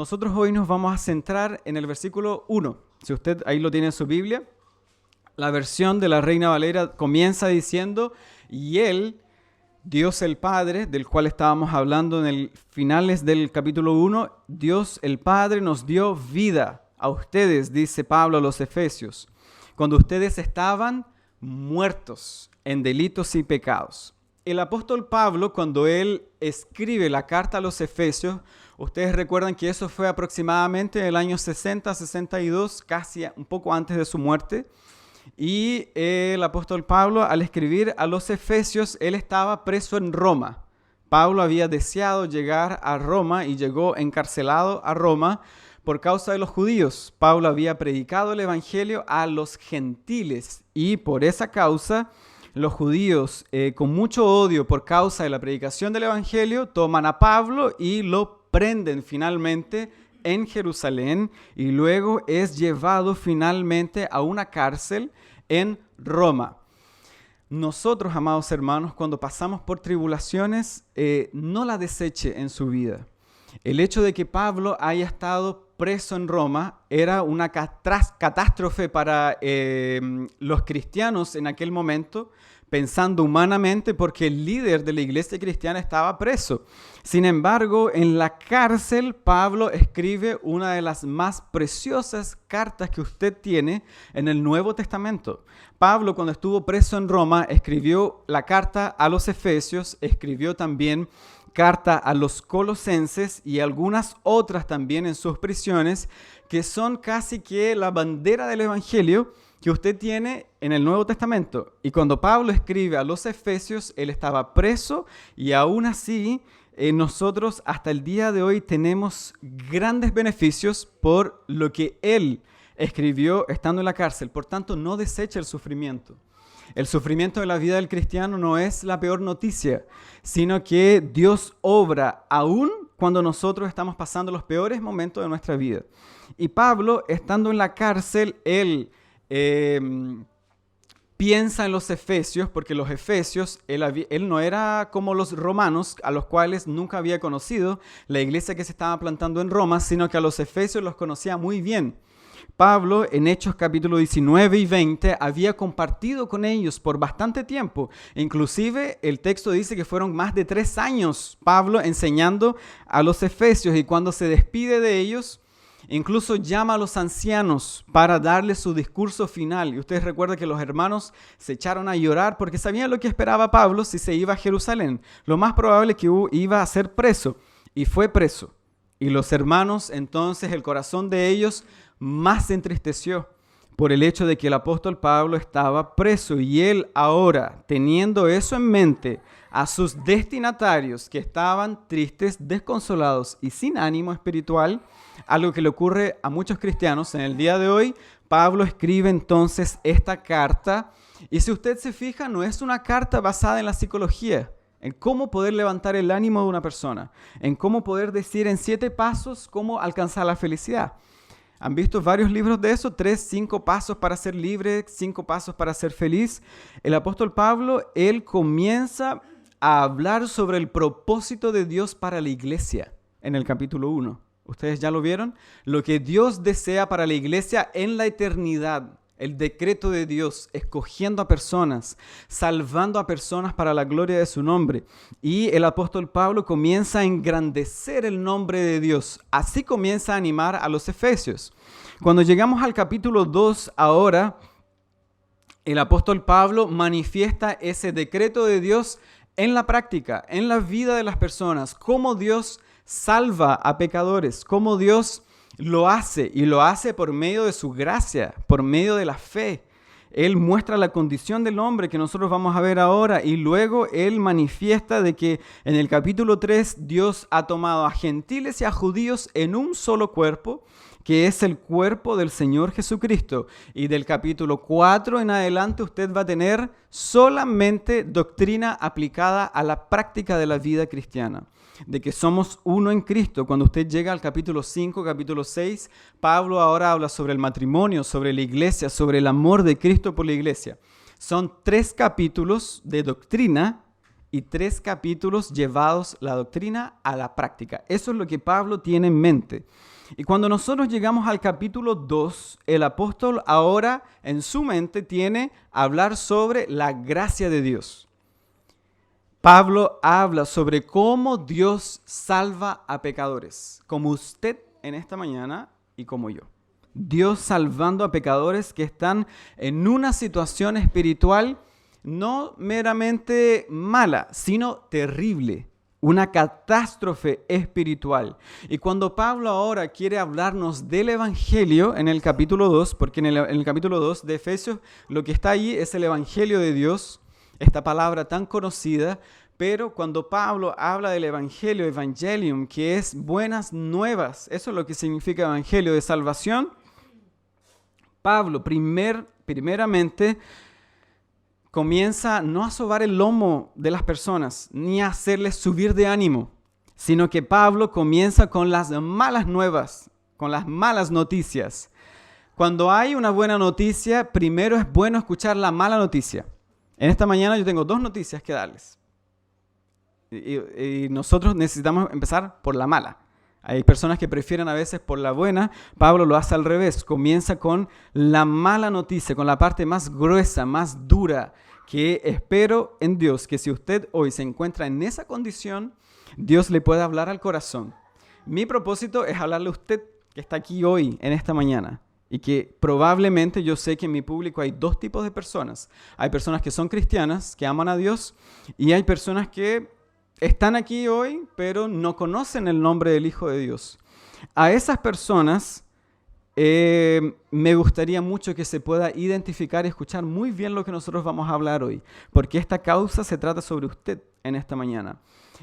nosotros hoy nos vamos a centrar en el versículo 1. Si usted ahí lo tiene en su Biblia, la versión de la Reina Valera comienza diciendo, y Él, Dios el Padre, del cual estábamos hablando en el finales del capítulo 1, Dios el Padre nos dio vida a ustedes, dice Pablo a los Efesios, cuando ustedes estaban muertos en delitos y pecados. El apóstol Pablo, cuando él escribe la carta a los Efesios, ustedes recuerdan que eso fue aproximadamente en el año 60-62, casi un poco antes de su muerte. Y el apóstol Pablo, al escribir a los Efesios, él estaba preso en Roma. Pablo había deseado llegar a Roma y llegó encarcelado a Roma por causa de los judíos. Pablo había predicado el evangelio a los gentiles y por esa causa los judíos, con mucho odio por causa de la predicación del evangelio, toman a Pablo y lo prenden finalmente en Jerusalén y luego es llevado finalmente a una cárcel en Roma. Nosotros, amados hermanos, cuando pasamos por tribulaciones, no la deseche en su vida. El hecho de que Pablo haya estado preso en Roma era una catástrofe para los cristianos en aquel momento, pensando humanamente, porque el líder de la iglesia cristiana estaba preso. Sin embargo, en la cárcel, Pablo escribe una de las más preciosas cartas que usted tiene en el Nuevo Testamento. Pablo, cuando estuvo preso en Roma, escribió la carta a los Efesios, escribió también carta a los Colosenses y algunas otras también en sus prisiones, que son casi que la bandera del evangelio que usted tiene en el Nuevo Testamento. Y cuando Pablo escribe a los Efesios, él estaba preso y aún así nosotros hasta el día de hoy tenemos grandes beneficios por lo que él escribió estando en la cárcel. Por tanto, no deseche el sufrimiento. El sufrimiento de la vida del cristiano no es la peor noticia, sino que Dios obra aún cuando nosotros estamos pasando los peores momentos de nuestra vida. Y Pablo, estando en la cárcel, él piensa en los efesios, porque los efesios, él no era como los romanos, a los cuales nunca había conocido la iglesia que se estaba plantando en Roma, sino que a los efesios los conocía muy bien. Pablo, en Hechos capítulo 19 y 20, había compartido con ellos por bastante tiempo. Inclusive, el texto dice que fueron más de 3 años Pablo enseñando a los efesios, y cuando se despide de ellos, incluso llama a los ancianos para darles su discurso final. Y ustedes recuerdan que los hermanos se echaron a llorar porque sabían lo que esperaba Pablo si se iba a Jerusalén. Lo más probable es que iba a ser preso, y fue preso. Y los hermanos, entonces, el corazón de ellos más se entristeció por el hecho de que el apóstol Pablo estaba preso. Y él ahora, teniendo eso en mente, a sus destinatarios que estaban tristes, desconsolados y sin ánimo espiritual, algo que le ocurre a muchos cristianos en el día de hoy, Pablo escribe entonces esta carta. Y si usted se fija, no es una carta basada en la psicología, en cómo poder levantar el ánimo de una persona, en cómo poder decir en 7 pasos cómo alcanzar la felicidad. ¿Han visto varios libros de eso? 3, 5 pasos para ser libre, 5 pasos para ser feliz. El apóstol Pablo, él comienza a hablar sobre el propósito de Dios para la iglesia en el capítulo 1. ¿Ustedes ya lo vieron? Lo que Dios desea para la iglesia en la eternidad. El decreto de Dios, escogiendo a personas, salvando a personas para la gloria de su nombre. Y el apóstol Pablo comienza a engrandecer el nombre de Dios. Así comienza a animar a los efesios. Cuando llegamos al capítulo 2 ahora, el apóstol Pablo manifiesta ese decreto de Dios en la práctica, en la vida de las personas. Cómo Dios salva a pecadores, cómo Dios lo hace, y lo hace por medio de su gracia, por medio de la fe. Él muestra la condición del hombre que nosotros vamos a ver ahora, y luego él manifiesta de que en el capítulo 3 Dios ha tomado a gentiles y a judíos en un solo cuerpo, que es el cuerpo del Señor Jesucristo. Y del capítulo 4 en adelante usted va a tener solamente doctrina aplicada a la práctica de la vida cristiana, de que somos uno en Cristo. Cuando usted llega al capítulo 5, capítulo 6, Pablo ahora habla sobre el matrimonio, sobre la iglesia, sobre el amor de Cristo por la iglesia. Son 3 capítulos de doctrina y 3 capítulos llevados la doctrina a la práctica. Eso es lo que Pablo tiene en mente. Y cuando nosotros llegamos al capítulo 2, el apóstol ahora en su mente tiene hablar sobre la gracia de Dios. Pablo habla sobre cómo Dios salva a pecadores, como usted en esta mañana y como yo. Dios salvando a pecadores que están en una situación espiritual no meramente mala, sino terrible, una catástrofe espiritual. Y cuando Pablo ahora quiere hablarnos del Evangelio en el capítulo 2, porque en el capítulo 2 de Efesios lo que está allí es el Evangelio de Dios, esta palabra tan conocida, pero cuando Pablo habla del Evangelio, Evangelium, que es buenas nuevas, eso es lo que significa Evangelio de salvación, Pablo primeramente comienza no a sobar el lomo de las personas, ni a hacerles subir de ánimo, sino que Pablo comienza con las malas nuevas, con las malas noticias. Cuando hay una buena noticia, primero es bueno escuchar la mala noticia. En esta mañana yo tengo 2 noticias que darles. Y nosotros necesitamos empezar por la mala. Hay personas que prefieren a veces por la buena. Pablo lo hace al revés. Comienza con la mala noticia, con la parte más gruesa, más dura, que espero en Dios que si usted hoy se encuentra en esa condición, Dios le pueda hablar al corazón. Mi propósito es hablarle a usted que está aquí hoy, en esta mañana. Y que probablemente yo sé que en mi público hay 2 tipos de personas. Hay personas que son cristianas, que aman a Dios, y hay personas que están aquí hoy, pero no conocen el nombre del Hijo de Dios. A esas personas me gustaría mucho que se pueda identificar y escuchar muy bien lo que nosotros vamos a hablar hoy, porque esta causa se trata sobre usted en esta mañana.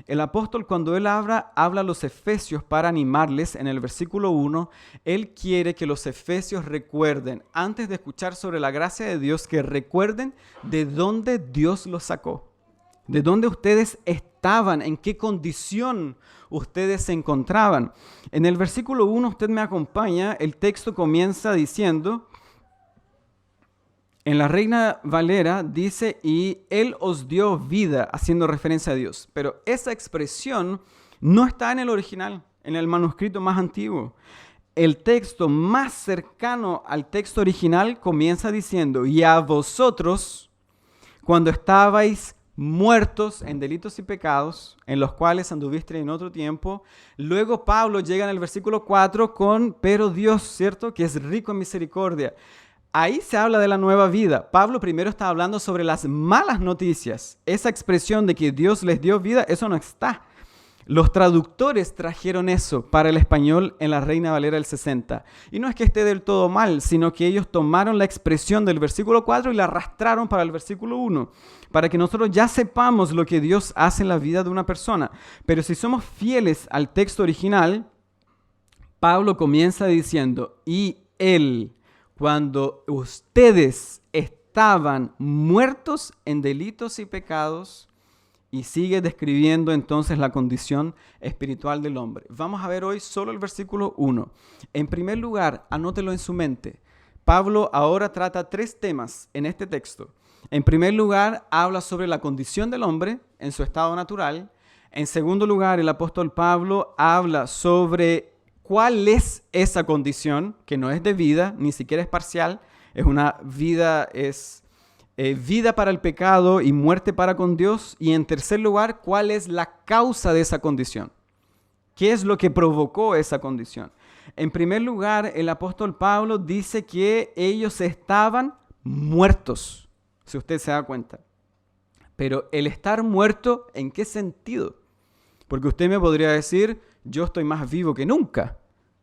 El apóstol, cuando él habla a los efesios para animarles, en el versículo 1, él quiere que los efesios recuerden, antes de escuchar sobre la gracia de Dios, que recuerden de dónde Dios los sacó. De dónde ustedes estaban, en qué condición ustedes se encontraban. En el versículo 1, usted me acompaña, el texto comienza diciendo, en la Reina Valera dice, y Él os dio vida, haciendo referencia a Dios. Pero esa expresión no está en el original, en el manuscrito más antiguo. El texto más cercano al texto original comienza diciendo, y a vosotros, cuando estabais muertos en delitos y pecados, en los cuales anduviste en otro tiempo. Luego Pablo llega en el versículo 4 con, pero Dios, ¿cierto? Que es rico en misericordia. Ahí se habla de la nueva vida. Pablo primero está hablando sobre las malas noticias. Esa expresión de que Dios les dio vida, eso no está. Los traductores trajeron eso para el español en la Reina Valera del 60. Y no es que esté del todo mal, sino que ellos tomaron la expresión del versículo 4 y la arrastraron para el versículo 1, para que nosotros ya sepamos lo que Dios hace en la vida de una persona. Pero si somos fieles al texto original, Pablo comienza diciendo, y Él, cuando ustedes estaban muertos en delitos y pecados, y sigue describiendo entonces la condición espiritual del hombre. Vamos a ver hoy solo el versículo 1. En primer lugar, anótelo en su mente. Pablo ahora trata 3 temas en este texto. En primer lugar, habla sobre la condición del hombre en su estado natural. En segundo lugar, el apóstol Pablo habla sobre cuál es esa condición, que no es de vida, ni siquiera es parcial, es una vida, vida para el pecado y muerte para con Dios. Y en tercer lugar, ¿cuál es la causa de esa condición? ¿Qué es lo que provocó esa condición? En primer lugar, el apóstol Pablo dice que ellos estaban muertos, si usted se da cuenta. Pero el estar muerto, ¿en qué sentido? Porque usted me podría decir, yo estoy más vivo que nunca.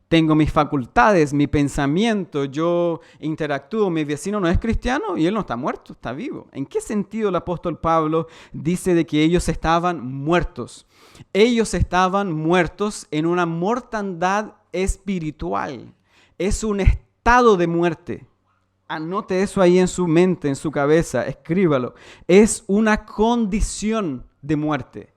Tengo mis facultades, mi pensamiento, yo interactúo, mi vecino no es cristiano y él no está muerto, está vivo. ¿En qué sentido el apóstol Pablo dice de que ellos estaban muertos? Ellos estaban muertos en una mortandad espiritual. Es un estado de muerte. Anote eso ahí en su mente, en su cabeza, escríbalo. Es una condición de muerte.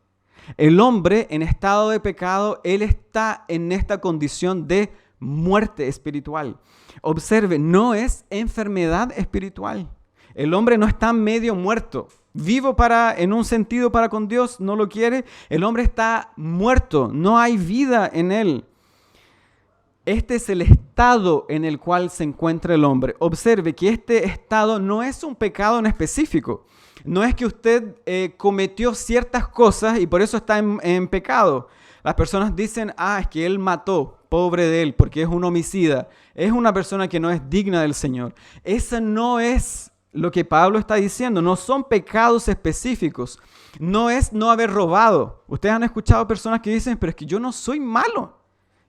El hombre en estado de pecado, él está en esta condición de muerte espiritual. Observe, no es enfermedad espiritual. El hombre no está medio muerto. Vivo en un sentido para con Dios, no lo quiere. El hombre está muerto, no hay vida en él. Este es el estado en el cual se encuentra el hombre. Observe que este estado no es un pecado en específico. No es que usted cometió ciertas cosas y por eso está en pecado. Las personas dicen, es que él mató, pobre de él, porque es un homicida. Es una persona que no es digna del Señor. Esa no es lo que Pablo está diciendo. No son pecados específicos. No es no haber robado. Ustedes han escuchado personas que dicen, pero es que yo no soy malo.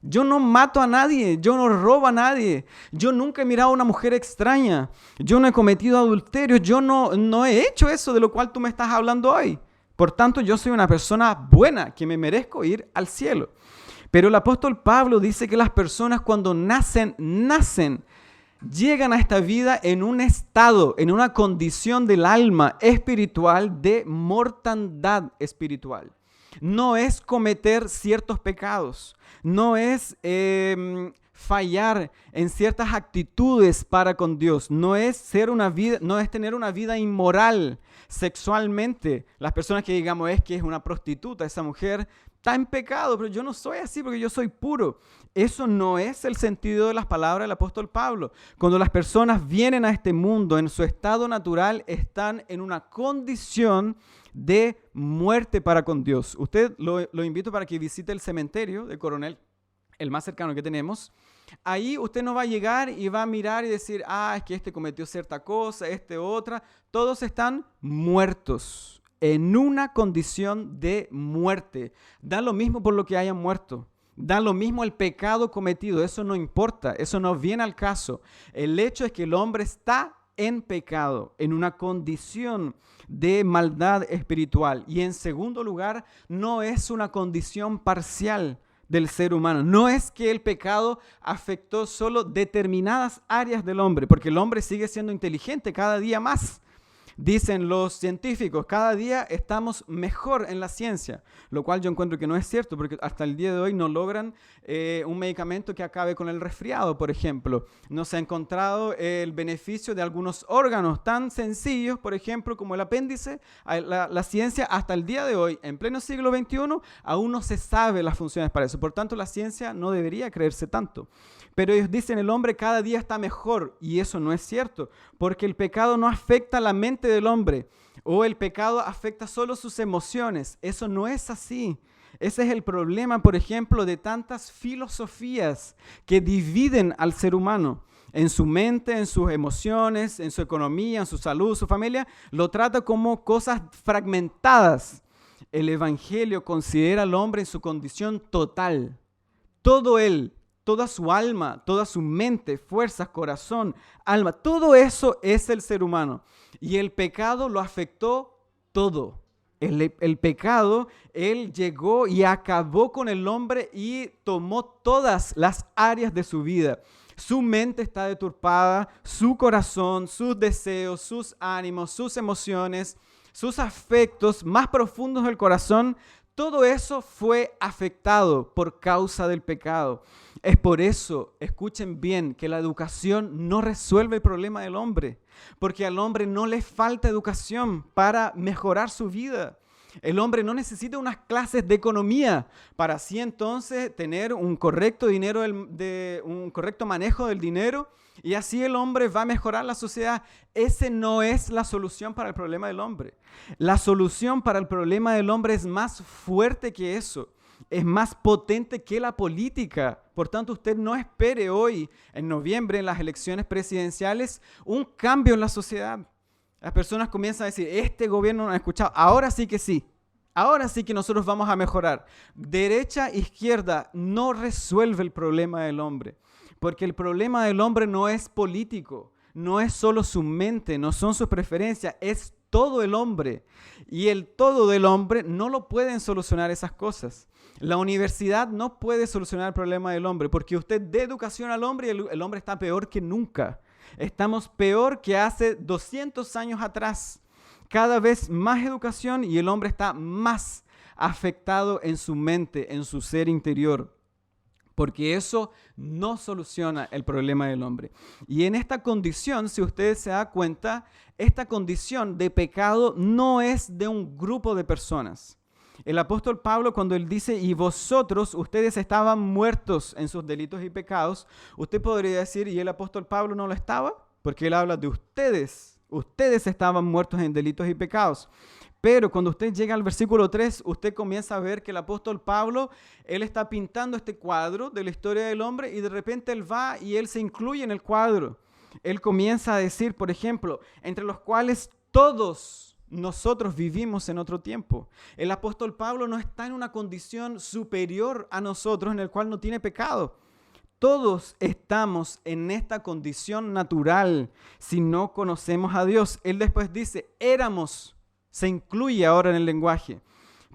Yo no mato a nadie, yo no robo a nadie, yo nunca he mirado a una mujer extraña, yo no he cometido adulterio, yo no he hecho eso de lo cual tú me estás hablando hoy. Por tanto, yo soy una persona buena que me merezco ir al cielo. Pero el apóstol Pablo dice que las personas cuando nacen, llegan a esta vida en un estado, en una condición del alma espiritual de mortandad espiritual. No es cometer ciertos pecados, no es fallar en ciertas actitudes para con Dios, no es tener una vida inmoral sexualmente. Las personas que digamos es que es una prostituta, esa mujer está en pecado, pero yo no soy así porque yo soy puro. Eso no es el sentido de las palabras del apóstol Pablo. Cuando las personas vienen a este mundo en su estado natural, están en una condición de muerte para con Dios. Usted lo invito para que visite el cementerio de Coronel, el más cercano que tenemos. Ahí usted no va a llegar y va a mirar y decir, es que este cometió cierta cosa, este otra. Todos están muertos, en una condición de muerte. Da lo mismo por lo que hayan muerto. Da lo mismo el pecado cometido. Eso no importa, eso no viene al caso. El hecho es que el hombre está en pecado, en una condición de maldad espiritual. Y en segundo lugar, no es una condición parcial del ser humano. No es que el pecado afectó solo determinadas áreas del hombre, porque el hombre sigue siendo inteligente cada día más. Dicen los científicos, cada día estamos mejor en la ciencia, lo cual yo encuentro que no es cierto, porque hasta el día de hoy no logran un medicamento que acabe con el resfriado, por ejemplo. No se ha encontrado el beneficio de algunos órganos tan sencillos, por ejemplo, como el apéndice. La ciencia hasta el día de hoy, en pleno siglo XXI, aún no se sabe las funciones para eso. Por tanto, la ciencia no debería creerse tanto. Pero ellos dicen el hombre cada día está mejor, y eso no es cierto, porque el pecado no afecta la mente del hombre, o el pecado afecta solo sus emociones. Eso no es así. Ese es el problema, por ejemplo, de tantas filosofías que dividen al ser humano. En su mente, en sus emociones, en su economía, en su salud, su familia, lo trata como cosas fragmentadas. El Evangelio considera al hombre en su condición total. Todo él, toda su alma, toda su mente, fuerzas, corazón, alma, todo eso es el ser humano. Y el pecado lo afectó todo. El pecado, él llegó y acabó con el hombre y tomó todas las áreas de su vida. Su mente está deturpada, su corazón, sus deseos, sus ánimos, sus emociones, sus afectos más profundos del corazón. Todo eso fue afectado por causa del pecado. Es por eso, escuchen bien, que la educación no resuelve el problema del hombre, porque al hombre no le falta educación para mejorar su vida. El hombre no necesita unas clases de economía para así entonces tener un correcto un correcto manejo del dinero, y así el hombre va a mejorar la sociedad. Ese no es la solución para el problema del hombre. La solución para el problema del hombre es más fuerte que eso. Es más potente que la política. Por tanto, usted no espere hoy, en noviembre, en las elecciones presidenciales, un cambio en la sociedad. Las personas comienzan a decir, este gobierno no ha escuchado, ahora sí que sí. Ahora sí que nosotros vamos a mejorar. Derecha, izquierda, no resuelve el problema del hombre. Porque el problema del hombre no es político, no es solo su mente, no son sus preferencias, es todo el hombre. Y el todo del hombre no lo pueden solucionar esas cosas. La universidad no puede solucionar el problema del hombre, porque usted da educación al hombre y el hombre está peor que nunca. Estamos peor que hace 200 años atrás. Cada vez más educación y el hombre está más afectado en su mente, en su ser interior. Porque eso no soluciona el problema del hombre. Y en esta condición, si usted se da cuenta, esta condición de pecado no es de un grupo de personas. El apóstol Pablo, cuando él dice, y vosotros, ustedes estaban muertos en sus delitos y pecados, usted podría decir, ¿y el apóstol Pablo no lo estaba? Porque él habla de ustedes. Ustedes estaban muertos en delitos y pecados. Pero cuando usted llega al versículo 3, usted comienza a ver que el apóstol Pablo, él está pintando este cuadro de la historia del hombre y de repente él va y él se incluye en el cuadro. Él comienza a decir, por ejemplo, entre los cuales todos nosotros vivimos en otro tiempo. El apóstol Pablo no está en una condición superior a nosotros en el cual no tiene pecado. Todos estamos en esta condición natural si no conocemos a Dios. Él después dice, éramos, se incluye ahora en el lenguaje,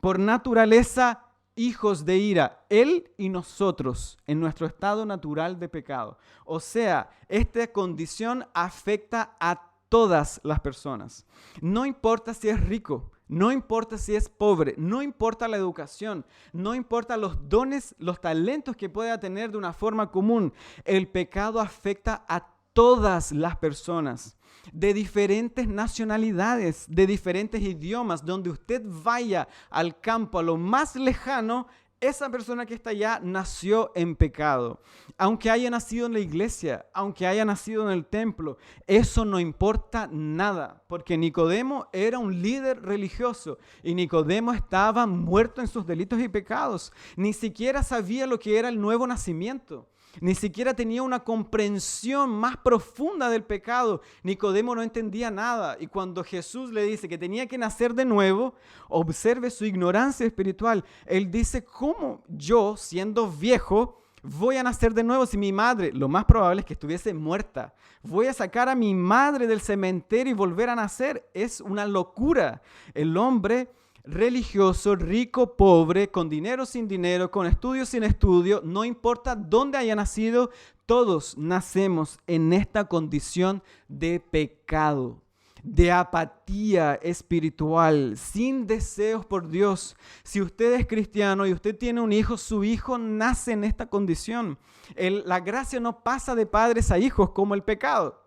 por naturaleza hijos de ira, Él y nosotros en nuestro estado natural de pecado. O sea, esta condición afecta a todas las personas. No importa si es rico, no importa si es pobre, no importa la educación, no importa los dones, los talentos que pueda tener de una forma común. El pecado afecta a todas las personas, de diferentes nacionalidades, de diferentes idiomas. Donde usted vaya al campo, a lo más lejano, esa persona que está allá nació en pecado. Aunque haya nacido en la iglesia, aunque haya nacido en el templo, eso no importa nada, porque Nicodemo era un líder religioso y Nicodemo estaba muerto en sus delitos y pecados. Ni siquiera sabía lo que era el nuevo nacimiento. Ni siquiera tenía una comprensión más profunda del pecado. Nicodemo no entendía nada. Y cuando Jesús le dice que tenía que nacer de nuevo, observe su ignorancia espiritual. Él dice, ¿cómo yo, siendo viejo, voy a nacer de nuevo si mi madre, lo más probable es que estuviese muerta? Voy a sacar a mi madre del cementerio y volver a nacer. Es una locura. El hombre religioso, rico, pobre, con dinero, sin dinero, con estudio, sin estudio, no importa dónde haya nacido, todos nacemos en esta condición de pecado, de apatía espiritual, sin deseos por Dios. Si usted es cristiano y usted tiene un hijo, su hijo nace en esta condición. La gracia no pasa de padres a hijos como el pecado.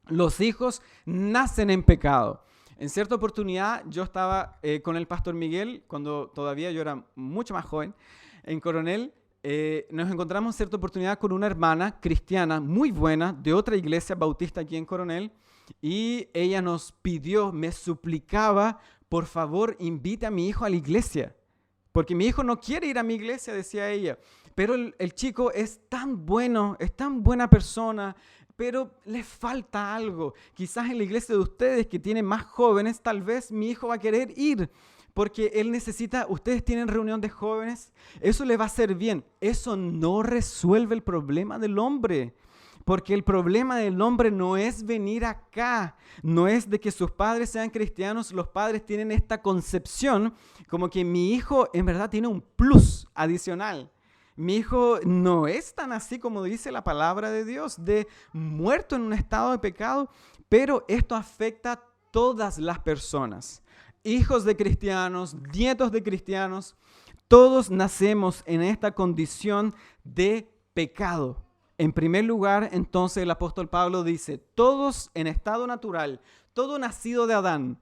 Los hijos nacen en pecado. En cierta oportunidad yo estaba con el pastor Miguel, cuando todavía yo era mucho más joven, en Coronel. Nos encontramos en cierta oportunidad con una hermana cristiana muy buena de otra iglesia bautista aquí en Coronel, y ella nos pidió, me suplicaba, por favor invite a mi hijo a la iglesia, porque mi hijo no quiere ir a mi iglesia, decía ella, pero el chico es tan bueno, es tan buena persona, pero le falta algo. Quizás en la iglesia de ustedes que tienen más jóvenes, tal vez mi hijo va a querer ir porque él necesita, ustedes tienen reunión de jóvenes, eso le va a hacer bien. Eso no resuelve el problema del hombre, porque el problema del hombre no es venir acá, no es de que sus padres sean cristianos. Los padres tienen esta concepción como que mi hijo en verdad tiene un plus adicional. Mi hijo no es tan así como dice la palabra de Dios, de muerto en un estado de pecado, pero esto afecta a todas las personas. Hijos de cristianos, nietos de cristianos, todos nacemos en esta condición de pecado. En primer lugar, entonces el apóstol Pablo dice, todos en estado natural, todo nacido de Adán,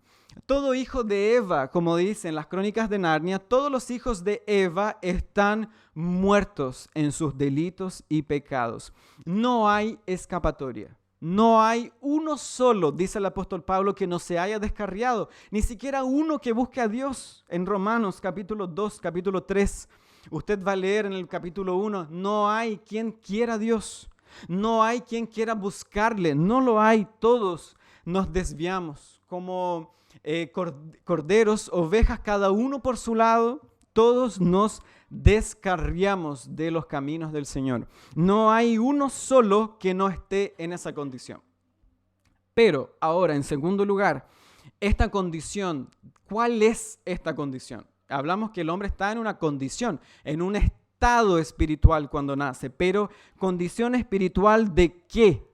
todo hijo de Eva, como dicen las crónicas de Narnia, todos los hijos de Eva están muertos en sus delitos y pecados. No hay escapatoria. No hay uno solo, dice el apóstol Pablo, que no se haya descarriado. Ni siquiera uno que busque a Dios. En Romanos capítulo 2, capítulo 3, usted va a leer en el capítulo 1, no hay quien quiera a Dios. No hay quien quiera buscarle. No lo hay. Todos nos desviamos como corderos, ovejas, cada uno por su lado. Todos nos descarriamos de los caminos del Señor. No hay uno solo que no esté en esa condición. Pero ahora, en segundo lugar, esta condición, ¿cuál es esta condición? Hablamos que el hombre está en una condición, en un estado espiritual cuando nace, pero ¿condición espiritual de qué?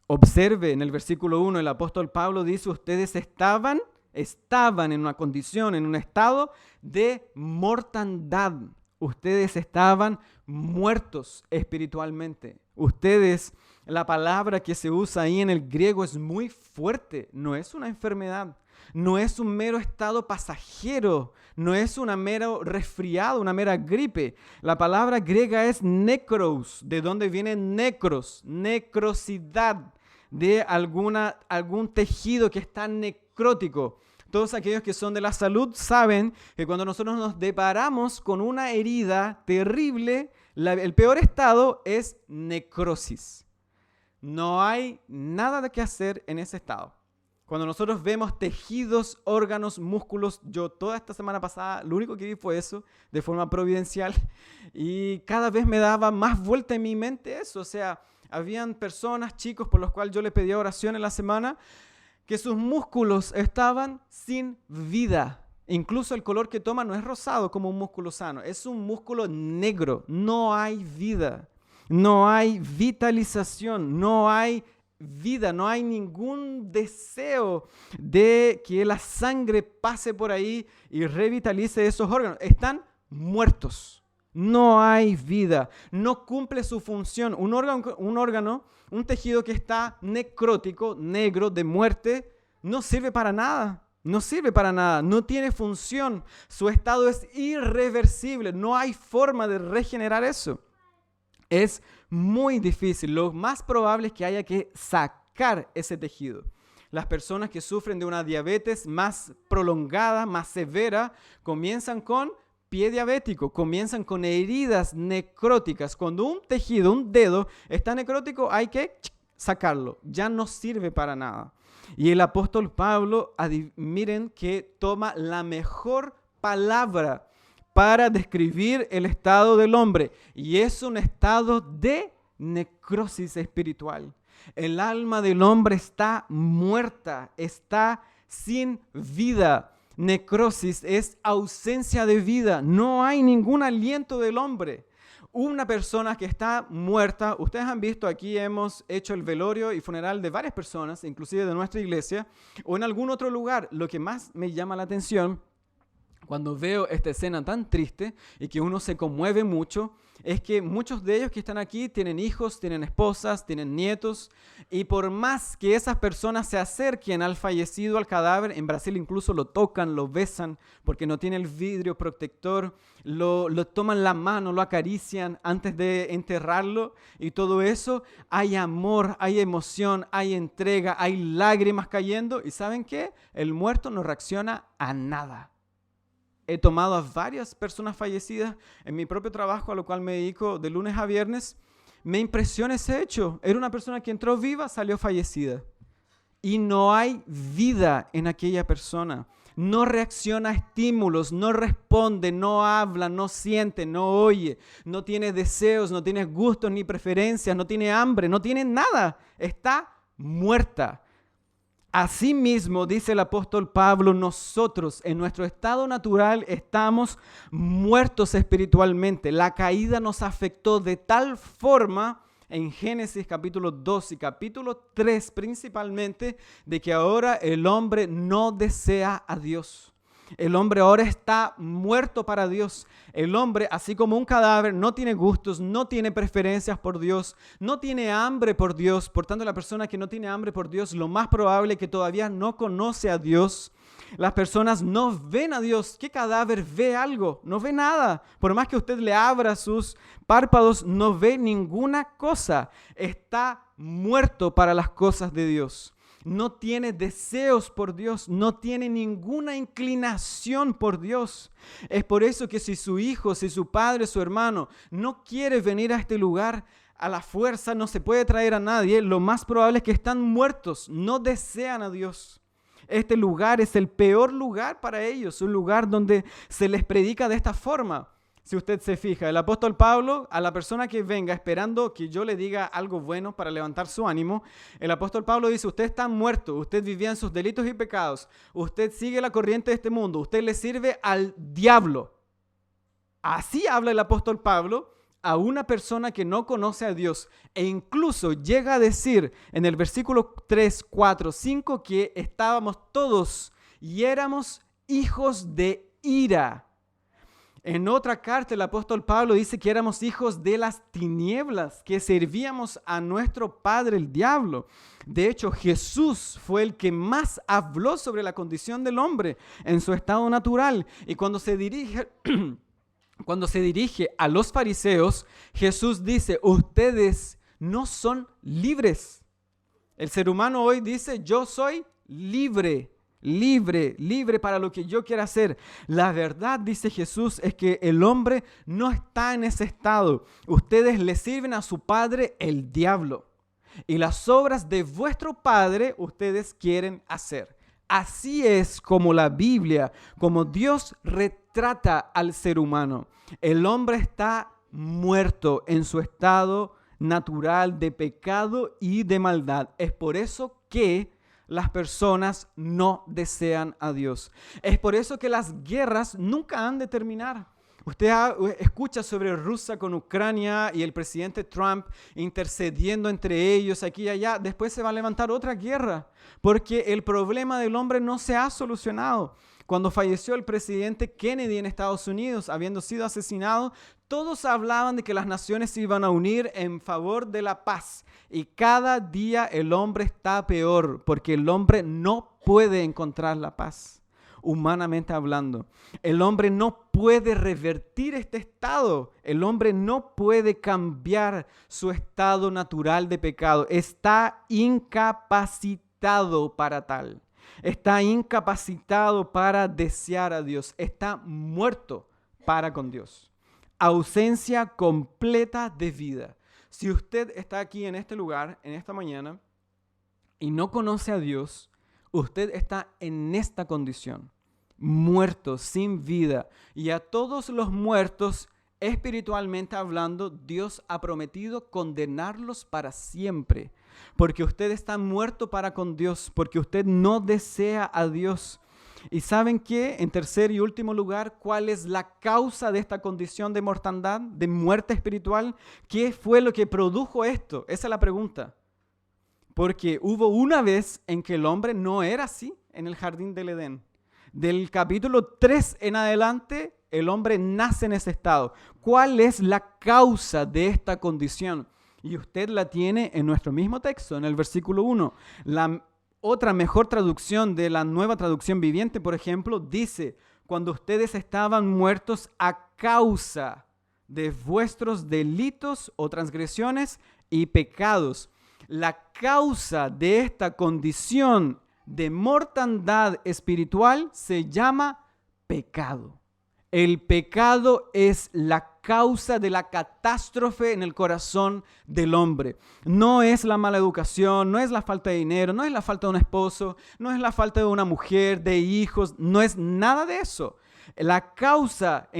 Observe en el versículo 1, el apóstol Pablo dice, ustedes estaban en una condición, en un estado de mortandad. Ustedes estaban muertos espiritualmente. Ustedes, la palabra que se usa ahí en el griego es muy fuerte, no es una enfermedad. no es un mero estado pasajero, no es una mero resfriado, una mera gripe. La palabra griega es necros, de donde viene necros, necrosidad, de algún tejido que está necrótico. Todos aquellos que son de la salud saben que cuando nosotros nos deparamos con una herida terrible, el peor estado es necrosis. No hay nada de qué hacer en ese estado. Cuando nosotros vemos tejidos, órganos, músculos, yo toda esta semana pasada lo único que vi fue eso, de forma providencial, y cada vez me daba más vuelta en mi mente eso. O sea, habían personas, chicos, por los cuales yo le pedía oración en la semana, que sus músculos estaban sin vida. Incluso el color que toma no es rosado como un músculo sano, es un músculo negro. No hay vida, no hay vitalización, no hay vida, no hay ningún deseo de que la sangre pase por ahí y revitalice esos órganos. Están muertos. No hay vida, no cumple su función. Un órgano, un tejido que está necrótico, negro, de muerte, no sirve para nada. No sirve para nada, no tiene función. Su estado es irreversible, no hay forma de regenerar eso. Es muy difícil. Lo más probable es que haya que sacar ese tejido. Las personas que sufren de una diabetes más prolongada, más severa, comienzan con pie diabético, comienzan con heridas necróticas. Cuando un tejido, un dedo, está necrótico, hay que sacarlo. Ya no sirve para nada. Y el apóstol Pablo, miren que toma la mejor palabra para describir el estado del hombre. Y es un estado de necrosis espiritual. El alma del hombre está muerta, está sin vida. Necrosis es ausencia de vida. No hay ningún aliento del hombre. Una persona que está muerta, ustedes han visto, aquí hemos hecho el velorio y funeral de varias personas, inclusive de nuestra iglesia, o en algún otro lugar. Lo que más me llama la atención cuando veo esta escena tan triste y que uno se conmueve mucho, es que muchos de ellos que están aquí tienen hijos, tienen esposas, tienen nietos, y por más que esas personas se acerquen al fallecido, al cadáver, en Brasil incluso lo tocan, lo besan, porque no tiene el vidrio protector, lo toman la mano, lo acarician antes de enterrarlo, y todo eso, hay amor, hay emoción, hay entrega, hay lágrimas cayendo, y ¿saben qué? El muerto no reacciona a nada. He tomado a varias personas fallecidas en mi propio trabajo, a lo cual me dedico de lunes a viernes. Me impresiona ese hecho. Era una persona que entró viva, salió fallecida. Y no hay vida en aquella persona. No reacciona a estímulos, no responde, no habla, no siente, no oye. No tiene deseos, no tiene gustos ni preferencias, no tiene hambre, no tiene nada. Está muerta. Asimismo, dice el apóstol Pablo, nosotros en nuestro estado natural estamos muertos espiritualmente. La caída nos afectó de tal forma en Génesis capítulo 2 y capítulo 3 principalmente, de que ahora el hombre no desea a Dios. El hombre ahora está muerto para Dios. El hombre, así como un cadáver, no tiene gustos, no tiene preferencias por Dios, no tiene hambre por Dios. Por tanto, la persona que no tiene hambre por Dios, lo más probable es que todavía no conoce a Dios. Las personas no ven a Dios. ¿Qué cadáver ve algo? No ve nada. Por más que usted le abra sus párpados, no ve ninguna cosa. Está muerto para las cosas de Dios. No tiene deseos por Dios, no tiene ninguna inclinación por Dios. Es por eso que si su hijo, si su padre, su hermano no quiere venir a este lugar, a la fuerza no se puede traer a nadie, lo más probable es que están muertos, no desean a Dios. Este lugar es el peor lugar para ellos, un lugar donde se les predica de esta forma. Si usted se fija, el apóstol Pablo, a la persona que venga esperando que yo le diga algo bueno para levantar su ánimo, el apóstol Pablo dice, usted está muerto, usted vivía en sus delitos y pecados, usted sigue la corriente de este mundo, usted le sirve al diablo. Así habla el apóstol Pablo a una persona que no conoce a Dios, e incluso llega a decir en el versículo 3, 4, 5 que estábamos todos y éramos hijos de ira. En otra carta el apóstol Pablo dice que éramos hijos de las tinieblas, que servíamos a nuestro padre el diablo. De hecho, Jesús fue el que más habló sobre la condición del hombre en su estado natural. Y cuando se dirige a los fariseos, Jesús dice, ustedes no son libres. El ser humano hoy dice, yo soy libre. Libre para lo que yo quiera hacer. La verdad, dice Jesús, es que el hombre no está en ese estado. Ustedes le sirven a su padre, el diablo. Y las obras de vuestro padre ustedes quieren hacer. Así es como la Biblia, como Dios retrata al ser humano. El hombre está muerto en su estado natural de pecado y de maldad. Es por eso que las personas no desean a Dios. Es por eso que las guerras nunca han de terminar. Usted escucha sobre Rusia con Ucrania y el presidente Trump intercediendo entre ellos aquí y allá. Después se va a levantar otra guerra porque el problema del hombre no se ha solucionado. Cuando falleció el presidente Kennedy en Estados Unidos, habiendo sido asesinado, todos hablaban de que las naciones se iban a unir en favor de la paz. Y cada día el hombre está peor porque el hombre no puede encontrar la paz, humanamente hablando. El hombre no puede revertir este estado. El hombre no puede cambiar su estado natural de pecado. Está incapacitado para tal. Está incapacitado para desear a Dios. Está muerto para con Dios. Ausencia completa de vida. Si usted está aquí en este lugar, en esta mañana, y no conoce a Dios, usted está en esta condición. Muerto, sin vida. Y a todos los muertos, espiritualmente hablando, Dios ha prometido condenarlos para siempre. Porque usted está muerto para con Dios, porque usted no desea a Dios. ¿Y saben qué? En tercer y último lugar, ¿cuál es la causa de esta condición de mortandad, de muerte espiritual? ¿Qué fue lo que produjo esto? Esa es la pregunta. Porque hubo una vez en que el hombre no era así en el jardín del Edén. Del capítulo 3 en adelante, el hombre nace en ese estado. ¿Cuál es la causa de esta condición? Y usted la tiene en nuestro mismo texto, en el versículo 1. La otra mejor traducción de la Nueva Traducción Viviente, por ejemplo, dice, cuando ustedes estaban muertos a causa de vuestros delitos o transgresiones y pecados. La causa de esta condición de mortandad espiritual se llama pecado. El pecado es la causa de la catástrofe en el corazón del hombre. No es la mala educación, no es la falta de dinero, no es la falta de un esposo, no es la falta de una mujer, de hijos, no es nada de eso. La causa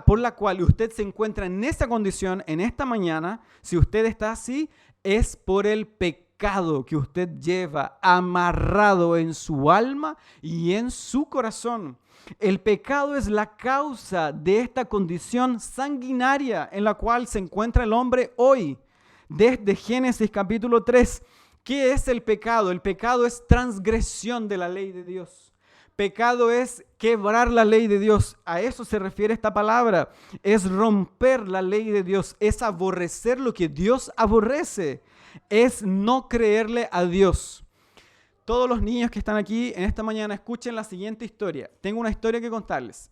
por la cual usted se encuentra en esta condición, en esta mañana, si usted está así, es por el pecado que usted lleva amarrado en su alma y en su corazón. El pecado es la causa de esta condición sanguinaria en la cual se encuentra el hombre hoy. Desde Génesis capítulo 3, ¿qué es el pecado? El pecado es transgresión de la ley de Dios. Pecado es quebrar la ley de Dios. A eso se refiere esta palabra. Es romper la ley de Dios. Es aborrecer lo que Dios aborrece. Es no creerle a Dios. Todos los niños que están aquí en esta mañana, escuchen la siguiente historia. Tengo una historia que contarles.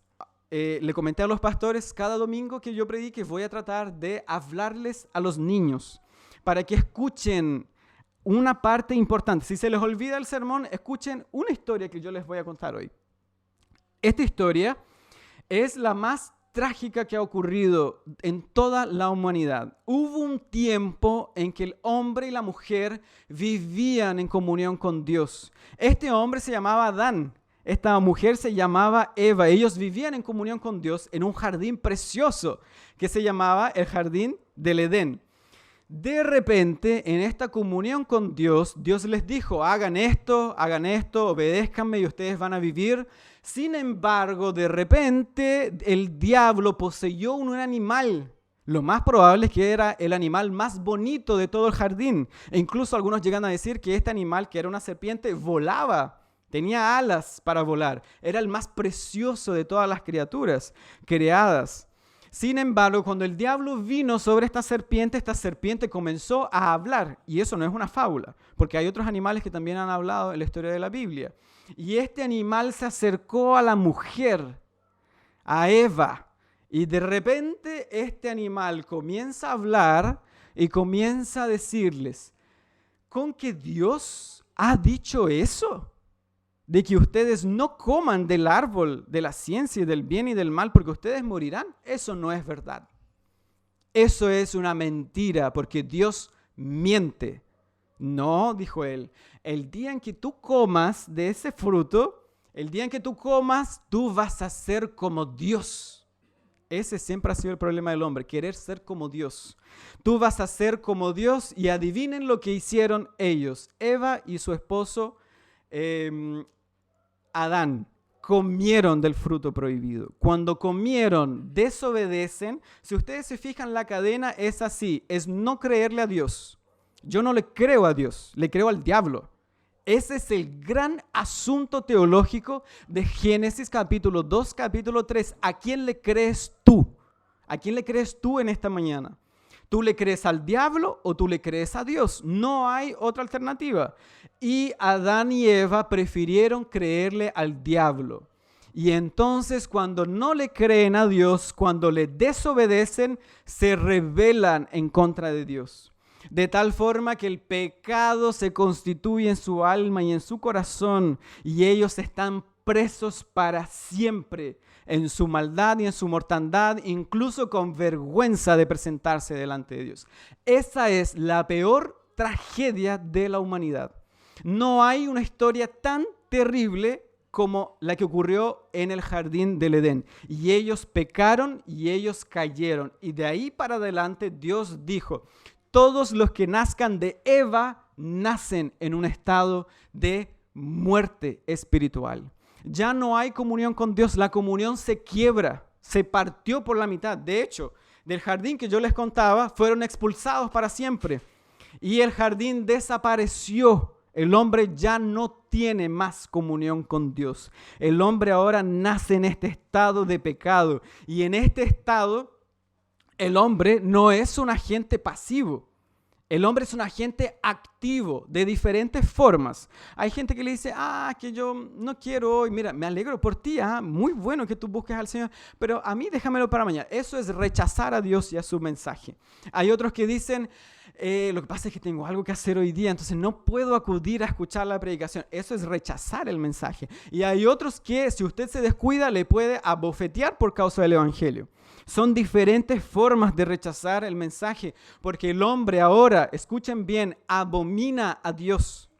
Le comenté a los pastores, cada domingo que yo predique voy a tratar de hablarles a los niños para que escuchen una parte importante. Si se les olvida el sermón, escuchen una historia que yo les voy a contar hoy. Esta historia es la más trágica que ha ocurrido en toda la humanidad. Hubo un tiempo en que el hombre y la mujer vivían en comunión con Dios. Este hombre se llamaba Adán, esta mujer se llamaba Eva. Ellos vivían en comunión con Dios en un jardín precioso que se llamaba el jardín del Edén. De repente, en esta comunión con Dios, Dios les dijo, hagan esto, obedézcanme y ustedes van a vivir. Sin embargo, de repente, el diablo poseyó un animal. Lo más probable es que era el animal más bonito de todo el jardín. E incluso algunos llegan a decir que este animal, que era una serpiente, volaba. Tenía alas para volar. Era el más precioso de todas las criaturas creadas. Sin embargo, cuando el diablo vino sobre esta serpiente comenzó a hablar. Y eso no es una fábula, porque hay otros animales que también han hablado en la historia de la Biblia. Y este animal se acercó a la mujer, a Eva. Y de repente este animal comienza a hablar y comienza a decirles, ¿con que Dios ha dicho eso? De que ustedes no coman del árbol de la ciencia y del bien y del mal porque ustedes morirán. Eso no es verdad. Eso es una mentira porque Dios miente. No, dijo él, el día en que tú comas de ese fruto, el día en que tú comas, tú vas a ser como Dios. Ese siempre ha sido el problema del hombre, querer ser como Dios. Tú vas a ser como Dios y adivinen lo que hicieron ellos. Eva y su esposo Adán comieron del fruto prohibido. Cuando comieron, desobedecen. Si ustedes se fijan, la cadena es así, es no creerle a Dios. Yo no le creo a Dios, le creo al diablo. Ese es el gran asunto teológico de Génesis capítulo 2, capítulo 3. ¿A quién le crees tú? ¿A quién le crees tú en esta mañana? ¿Tú le crees al diablo o tú le crees a Dios? No hay otra alternativa. Y Adán y Eva prefirieron creerle al diablo. Y entonces cuando no le creen a Dios, cuando le desobedecen, se rebelan en contra de Dios. De tal forma que el pecado se constituye en su alma y en su corazón y ellos están presos para siempre en su maldad y en su mortandad, incluso con vergüenza de presentarse delante de Dios. Esa es la peor tragedia de la humanidad. No hay una historia tan terrible como la que ocurrió en el jardín del Edén. Y ellos pecaron y ellos cayeron. Y de ahí para adelante Dios dijo, todos los que nazcan de Eva nacen en un estado de muerte espiritual. Ya no hay comunión con Dios, la comunión se quiebra, se partió por la mitad. De hecho, del jardín que yo les contaba, fueron expulsados para siempre. Y el jardín desapareció. El hombre ya no tiene más comunión con Dios. El hombre ahora nace en este estado de pecado. Y en este estado, el hombre no es un agente pasivo. El hombre es un agente activo de diferentes formas. Hay gente que le dice, que yo no quiero hoy. Mira, me alegro por ti, muy bueno que tú busques al Señor, pero a mí déjamelo para mañana. Eso es rechazar a Dios y a su mensaje. Hay otros que dicen, lo que pasa es que tengo algo que hacer hoy día, entonces no puedo acudir a escuchar la predicación. Eso es rechazar el mensaje. Y hay otros que, si usted se descuida, le puede abofetear por causa del evangelio. Son diferentes formas de rechazar el mensaje, porque el hombre ahora, escuchen bien, abomina a Dios.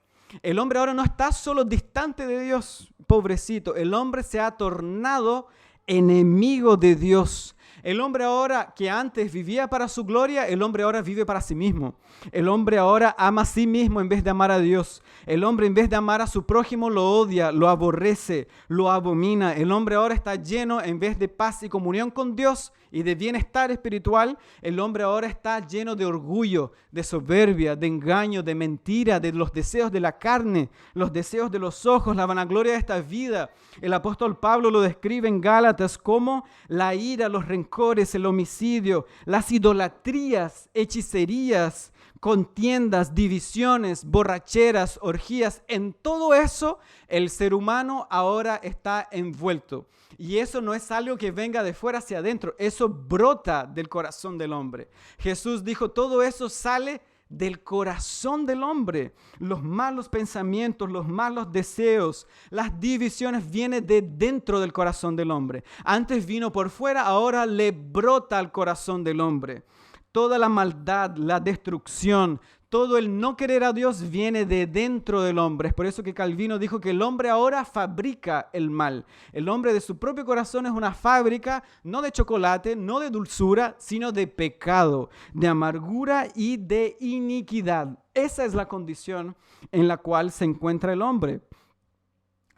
El hombre ahora no está solo distante de Dios, pobrecito. El hombre se ha tornado enemigo de Dios. El hombre ahora que antes vivía para su gloria, el hombre ahora vive para sí mismo. El hombre ahora ama a sí mismo en vez de amar a Dios. El hombre en vez de amar a su prójimo lo odia, lo aborrece, lo abomina. El hombre ahora está lleno en vez de paz y comunión con Dios y de bienestar espiritual. El hombre ahora está lleno de orgullo, de soberbia, de engaño, de mentira, de los deseos de la carne, los deseos de los ojos, la vanagloria de esta vida. El apóstol Pablo lo describe en Gálatas como la ira, los rencores, el homicidio, las idolatrías, hechicerías, contiendas, divisiones, borracheras, orgías. En todo eso el ser humano ahora está envuelto. Y eso no es algo que venga de fuera hacia adentro, eso brota del corazón del hombre. Jesús dijo, todo eso sale del corazón del hombre. Los malos pensamientos, los malos deseos, las divisiones vienen de dentro del corazón del hombre. Antes vino por fuera, ahora le brota al corazón del hombre. Toda la maldad, la destrucción, todo el no querer a Dios viene de dentro del hombre. Es por eso que Calvino dijo que el hombre ahora fabrica el mal. El hombre de su propio corazón es una fábrica, no de chocolate, no de dulzura, sino de pecado, de amargura y de iniquidad. Esa es la condición en la cual se encuentra el hombre.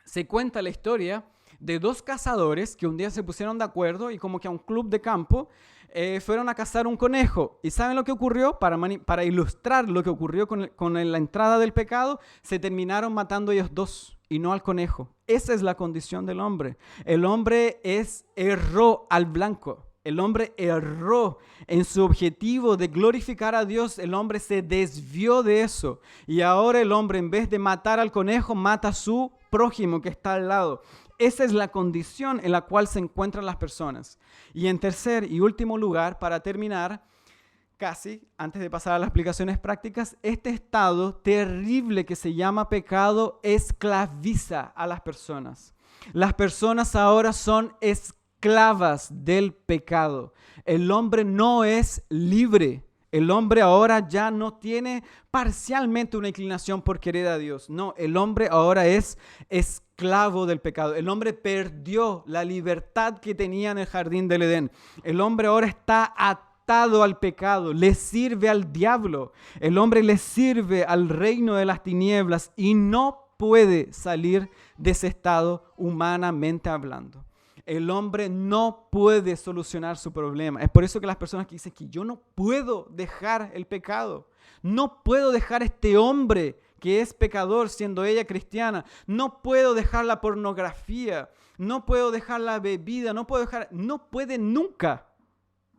Se cuenta la historia de dos cazadores que un día se pusieron de acuerdo y como que a un club de campo fueron a cazar un conejo. ¿Y saben lo que ocurrió? Para ilustrar lo que ocurrió con la entrada del pecado, se terminaron matando ellos dos. y no al conejo. Esa es la condición del hombre. El hombre erró al blanco. El hombre erró en su objetivo de glorificar a Dios. El hombre se desvió de eso. Y ahora el hombre, en vez de matar al conejo, mata a su prójimo que está al lado. Esa es la condición en la cual se encuentran las personas. Y en tercer y último lugar, para terminar, casi, antes de pasar a las explicaciones prácticas, este estado terrible que se llama pecado esclaviza a las personas. Las personas ahora son esclavas del pecado. El hombre no es libre. El hombre ahora ya no tiene parcialmente una inclinación por querer a Dios. No, el hombre ahora es esclavo del pecado. El hombre perdió la libertad que tenía en el jardín del Edén. El hombre ahora está atado al pecado, le sirve al diablo. El hombre le sirve al reino de las tinieblas y no puede salir de ese estado humanamente hablando. El hombre no puede solucionar su problema. Es por eso que las personas que dicen que yo no puedo dejar el pecado, no puedo dejar este hombre que es pecador siendo ella cristiana, no puedo dejar la pornografía, no puedo dejar la bebida, no puede nunca,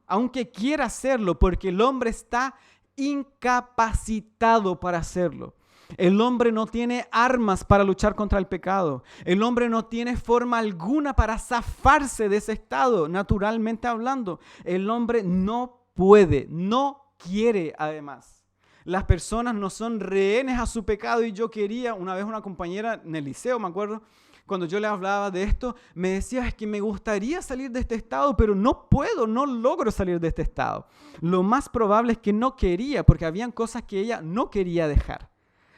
aunque quiera hacerlo, porque el hombre está incapacitado para hacerlo. El hombre no tiene armas para luchar contra el pecado. El hombre no tiene forma alguna para zafarse de ese estado, naturalmente hablando. El hombre no puede, no quiere además. Las personas no son rehenes a su pecado y yo quería, una vez una compañera en el liceo, me acuerdo, cuando yo le hablaba de esto, me decía, es que me gustaría salir de este estado, pero no puedo, no logro salir de este estado. Lo más probable es que no quería, porque habían cosas que ella no quería dejar.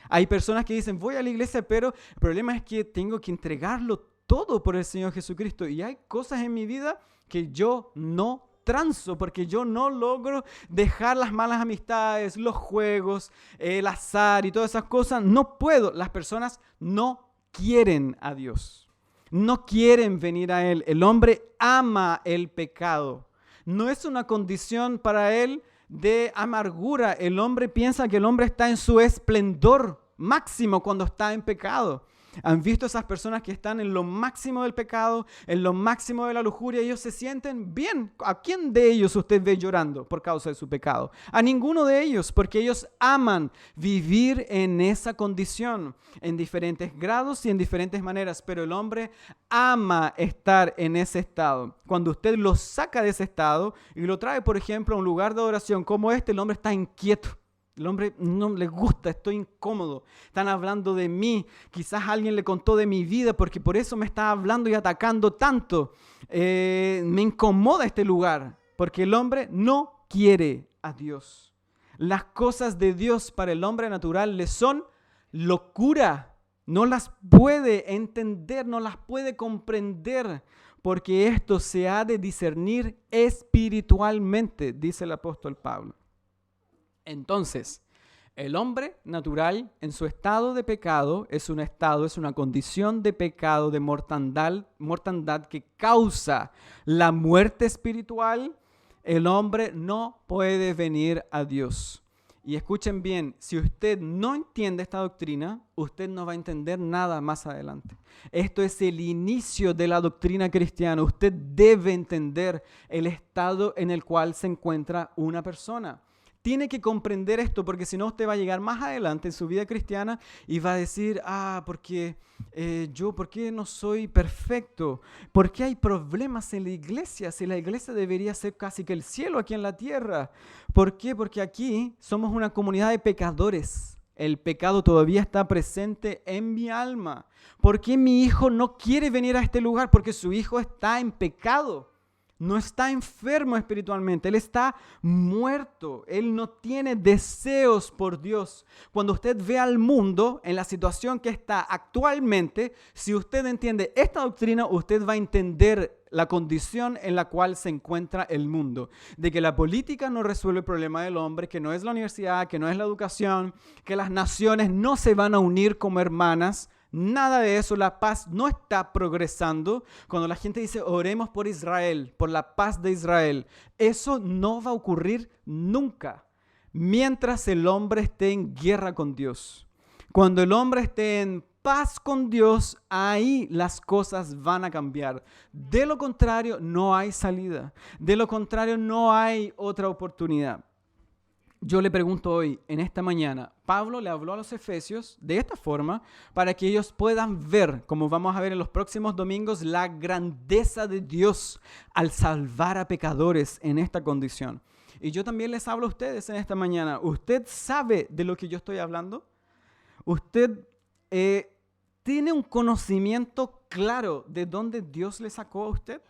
Hay personas que dicen, voy a la iglesia, pero el problema es que tengo que entregarlo todo por el Señor Jesucristo. Y hay cosas en mi vida que yo no transo, porque yo no logro dejar las malas amistades, los juegos, el azar y todas esas cosas. No puedo. Las personas no quieren a Dios. No quieren venir a Él. El hombre ama el pecado. No es una condición para él de amargura. El hombre piensa que el hombre está en su esplendor máximo cuando está en pecado. ¿Han visto esas personas que están en lo máximo del pecado, en lo máximo de la lujuria? Ellos se sienten bien. ¿A quién de ellos usted ve llorando por causa de su pecado? A ninguno de ellos, porque ellos aman vivir en esa condición, en diferentes grados y en diferentes maneras. Pero el hombre ama estar en ese estado. Cuando usted lo saca de ese estado y lo trae, por ejemplo, a un lugar de adoración como este, el hombre está inquieto. El hombre no le gusta, estoy incómodo. Están hablando de mí. Quizás alguien le contó de mi vida porque por eso me está hablando y atacando tanto. Me incomoda este lugar porque el hombre no quiere a Dios. Las cosas de Dios para el hombre natural le son locura. No las puede entender, no las puede comprender porque esto se ha de discernir espiritualmente, dice el apóstol Pablo. Entonces, el hombre natural en su estado de pecado es una condición de pecado, de mortandad que causa la muerte espiritual. El hombre no puede venir a Dios. Y escuchen bien, si usted no entiende esta doctrina, usted no va a entender nada más adelante. Esto es el inicio de la doctrina cristiana. Usted debe entender el estado en el cual se encuentra una persona. Tiene que comprender esto porque si no usted va a llegar más adelante en su vida cristiana y va a decir, ¿por qué no soy perfecto? ¿Por qué hay problemas en la iglesia? Si la iglesia debería ser casi que el cielo aquí en la tierra. ¿Por qué? Porque aquí somos una comunidad de pecadores. El pecado todavía está presente en mi alma. ¿Por qué mi hijo no quiere venir a este lugar? Porque su hijo está en pecado. No está enfermo espiritualmente, él está muerto, él no tiene deseos por Dios. Cuando usted ve al mundo en la situación que está actualmente, si usted entiende esta doctrina, usted va a entender la condición en la cual se encuentra el mundo. De que la política no resuelve el problema del hombre, que no es la universidad, que no es la educación, que las naciones no se van a unir como hermanas. Nada de eso, la paz no está progresando. Cuando la gente dice, oremos por Israel, por la paz de Israel, eso no va a ocurrir nunca, mientras el hombre esté en guerra con Dios. Cuando el hombre esté en paz con Dios, ahí las cosas van a cambiar. De lo contrario, no hay salida. De lo contrario, no hay otra oportunidad. Yo le pregunto hoy, en esta mañana, Pablo le habló a los efesios de esta forma para que ellos puedan ver, como vamos a ver en los próximos domingos, la grandeza de Dios al salvar a pecadores en esta condición. Y yo también les hablo a ustedes en esta mañana. ¿Usted sabe de lo que yo estoy hablando? ¿Usted tiene un conocimiento claro de dónde Dios le sacó a usted?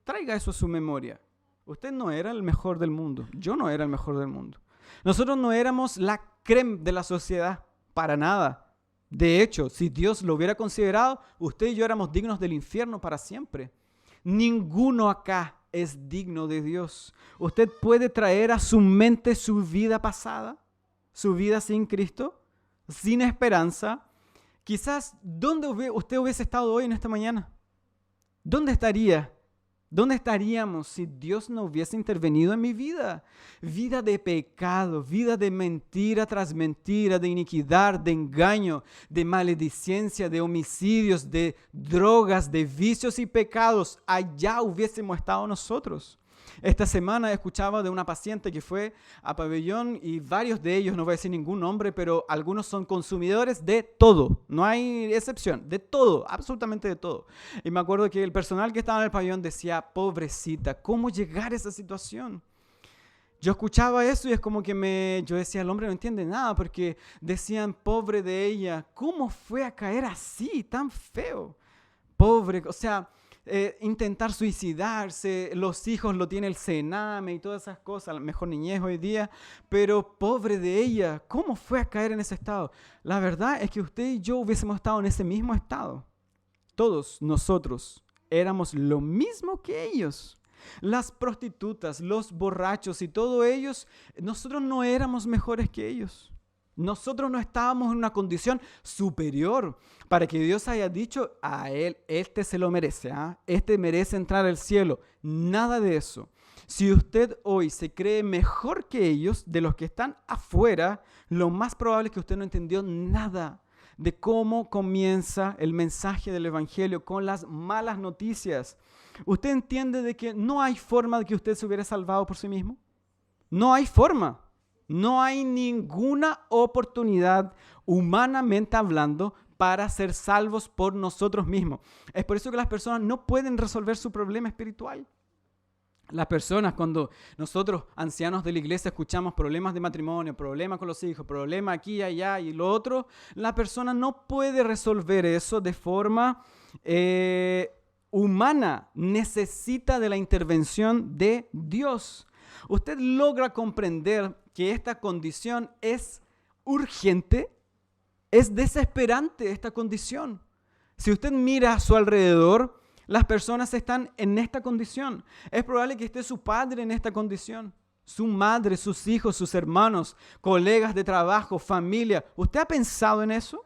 Traiga eso a su memoria. Usted no era el mejor del mundo. Yo no era el mejor del mundo. Nosotros no éramos la crème de la sociedad, para nada. De hecho, si Dios lo hubiera considerado, usted y yo éramos dignos del infierno para siempre. Ninguno acá es digno de Dios. Usted puede traer a su mente su vida pasada, su vida sin Cristo, sin esperanza. Quizás, ¿dónde usted hubiese estado hoy en esta mañana? ¿Dónde estaría? ¿Dónde estaríamos si Dios no hubiese intervenido en mi vida? Vida de pecado, vida de mentira tras mentira, de iniquidad, de engaño, de maledicencia, de homicidios, de drogas, de vicios y pecados. Allá hubiésemos estado nosotros. Esta semana escuchaba de una paciente que fue a Pabellón y varios de ellos, no voy a decir ningún nombre, pero algunos son consumidores de todo. No hay excepción, de todo, absolutamente de todo. Y me acuerdo que el personal que estaba en el pabellón decía, pobrecita, ¿cómo llegar a esa situación? Yo escuchaba eso y es como que yo decía, el hombre no entiende nada porque decían, pobre de ella, ¿cómo fue a caer así, tan feo? Pobre, o sea, intentar suicidarse, los hijos lo tiene el Sename y todas esas cosas, mejor niñez hoy día, pero pobre de ella, ¿cómo fue a caer en ese estado? La verdad es que usted y yo hubiésemos estado en ese mismo estado. Todos nosotros éramos lo mismo que ellos. Las prostitutas, los borrachos y todos ellos, nosotros no éramos mejores que ellos. Nosotros no estábamos en una condición superior para que Dios haya dicho a él, este se lo merece, este merece entrar al cielo. Nada de eso. Si usted hoy se cree mejor que ellos, de los que están afuera, lo más probable es que usted no entendió nada de cómo comienza el mensaje del Evangelio con las malas noticias. ¿Usted entiende de que no hay forma de que usted se hubiera salvado por sí mismo? No hay forma. No hay ninguna oportunidad, humanamente hablando, para ser salvos por nosotros mismos. Es por eso que las personas no pueden resolver su problema espiritual. Las personas, cuando nosotros, ancianos de la iglesia, escuchamos problemas de matrimonio, problemas con los hijos, problemas aquí, allá y lo otro, la persona no puede resolver eso de forma humana. Necesita de la intervención de Dios. Usted logra comprender que esta condición es urgente, es desesperante esta condición. Si usted mira a su alrededor, las personas están en esta condición. Es probable que esté su padre en esta condición, su madre, sus hijos, sus hermanos, colegas de trabajo, familia. ¿Usted ha pensado en eso?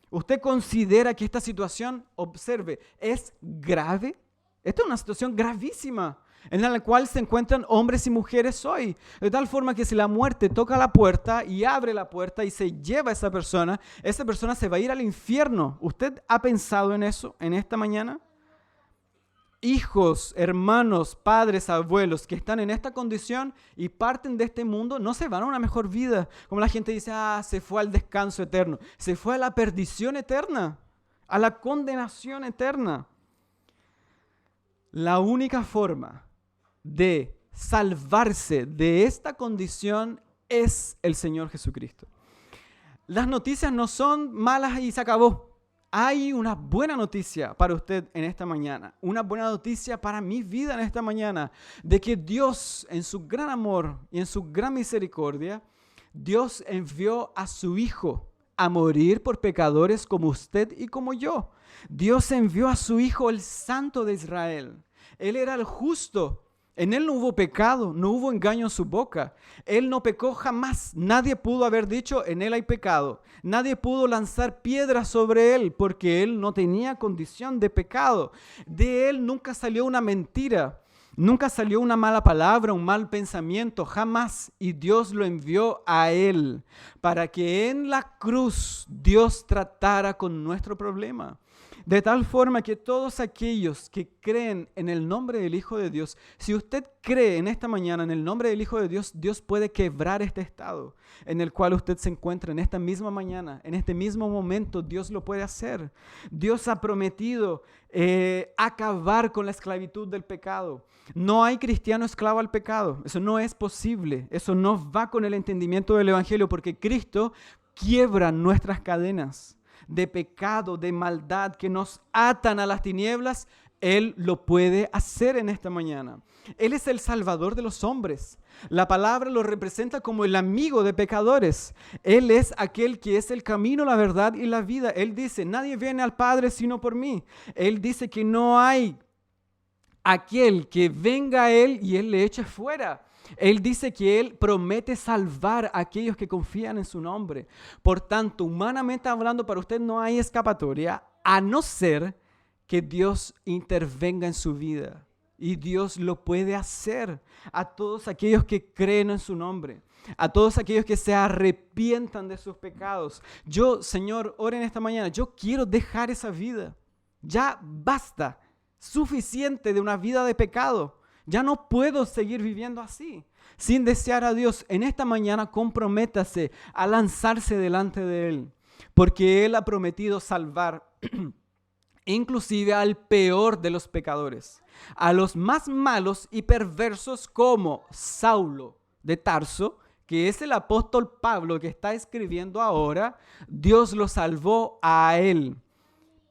¿Usted considera que esta situación, observe, es grave? Esta es una situación gravísima en la cual se encuentran hombres y mujeres hoy. De tal forma que si la muerte toca la puerta y abre la puerta y se lleva a esa persona se va a ir al infierno. ¿Usted ha pensado en eso en esta mañana? Hijos, hermanos, padres, abuelos que están en esta condición y parten de este mundo, no se van a una mejor vida. Como la gente dice, se fue al descanso eterno. Se fue a la perdición eterna, a la condenación eterna. La única forma de salvarse de esta condición es el Señor Jesucristo. Las noticias no son malas y se acabó. Hay una buena noticia para usted en esta mañana, una buena noticia para mi vida en esta mañana, de que Dios en su gran amor y en su gran misericordia, Dios envió a su Hijo a morir por pecadores como usted y como yo. Dios envió a su Hijo, el Santo de Israel. Él era el justo. En Él no hubo pecado, no hubo engaño en su boca. Él no pecó jamás. Nadie pudo haber dicho, en Él hay pecado. Nadie pudo lanzar piedras sobre Él porque Él no tenía condición de pecado. De Él nunca salió una mentira. Nunca salió una mala palabra, un mal pensamiento, jamás. Y Dios lo envió a Él para que en la cruz Dios tratara con nuestro problema. De tal forma que todos aquellos que creen en el nombre del Hijo de Dios, si usted cree en esta mañana en el nombre del Hijo de Dios, Dios puede quebrar este estado en el cual usted se encuentra en esta misma mañana, en este mismo momento, Dios lo puede hacer. Dios ha prometido acabar con la esclavitud del pecado. No hay cristiano esclavo al pecado. Eso no es posible. Eso no va con el entendimiento del Evangelio porque Cristo quiebra nuestras cadenas de pecado, de maldad que nos atan a las tinieblas. Él lo puede hacer en esta mañana. Él es el Salvador de los hombres. La palabra lo representa como el amigo de pecadores. Él es aquel que es el camino, la verdad y la vida. Él dice, nadie viene al Padre sino por mí. Él dice que no hay aquel que venga a Él y Él le eche fuera. Él dice que Él promete salvar a aquellos que confían en su nombre. Por tanto, humanamente hablando, para usted no hay escapatoria, a no ser que Dios intervenga en su vida. Y Dios lo puede hacer a todos aquellos que creen en su nombre, a todos aquellos que se arrepientan de sus pecados. Yo, Señor, oren esta mañana, yo quiero dejar esa vida. Ya basta, suficiente de una vida de pecado. Ya no puedo seguir viviendo así, sin desear a Dios. En esta mañana comprométase a lanzarse delante de Él, porque Él ha prometido salvar inclusive al peor de los pecadores, a los más malos y perversos como Saulo de Tarso, que es el apóstol Pablo que está escribiendo ahora. Dios lo salvó a él,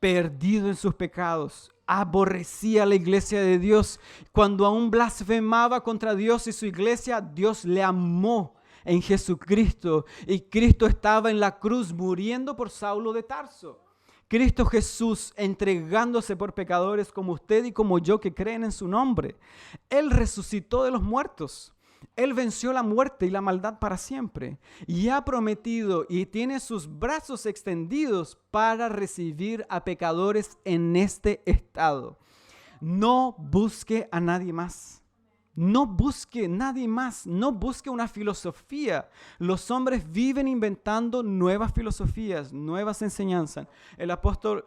perdido en sus pecados. Aborrecía a la iglesia de Dios. Cuando aún blasfemaba contra Dios y su iglesia, Dios le amó en Jesucristo. Y Cristo estaba en la cruz muriendo por Saulo de Tarso. Cristo Jesús entregándose por pecadores como usted y como yo que creen en su nombre. Él resucitó de los muertos. Él venció la muerte y la maldad para siempre y ha prometido y tiene sus brazos extendidos para recibir a pecadores en este estado. No busque a nadie más. No busque nadie más. No busque una filosofía. Los hombres viven inventando nuevas filosofías, nuevas enseñanzas. El apóstol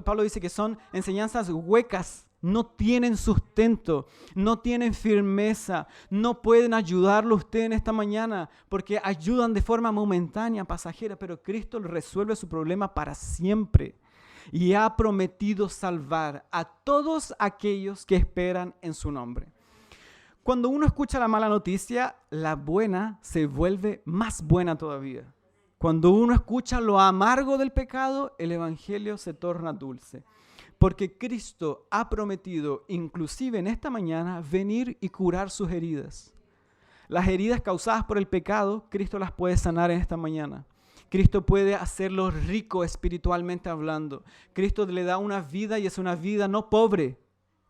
Pablo dice que son enseñanzas huecas. No tienen sustento, no tienen firmeza, no pueden ayudarlo a usted en esta mañana porque ayudan de forma momentánea, pasajera, pero Cristo resuelve su problema para siempre y ha prometido salvar a todos aquellos que esperan en su nombre. Cuando uno escucha la mala noticia, la buena se vuelve más buena todavía. Cuando uno escucha lo amargo del pecado, el evangelio se torna dulce. Porque Cristo ha prometido, inclusive en esta mañana, venir y curar sus heridas. Las heridas causadas por el pecado, Cristo las puede sanar en esta mañana. Cristo puede hacerlo rico espiritualmente hablando. Cristo le da una vida y es una vida no pobre.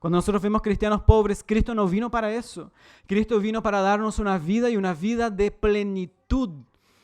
Cuando nosotros vemos cristianos pobres, Cristo no vino para eso. Cristo vino para darnos una vida y una vida de plenitud.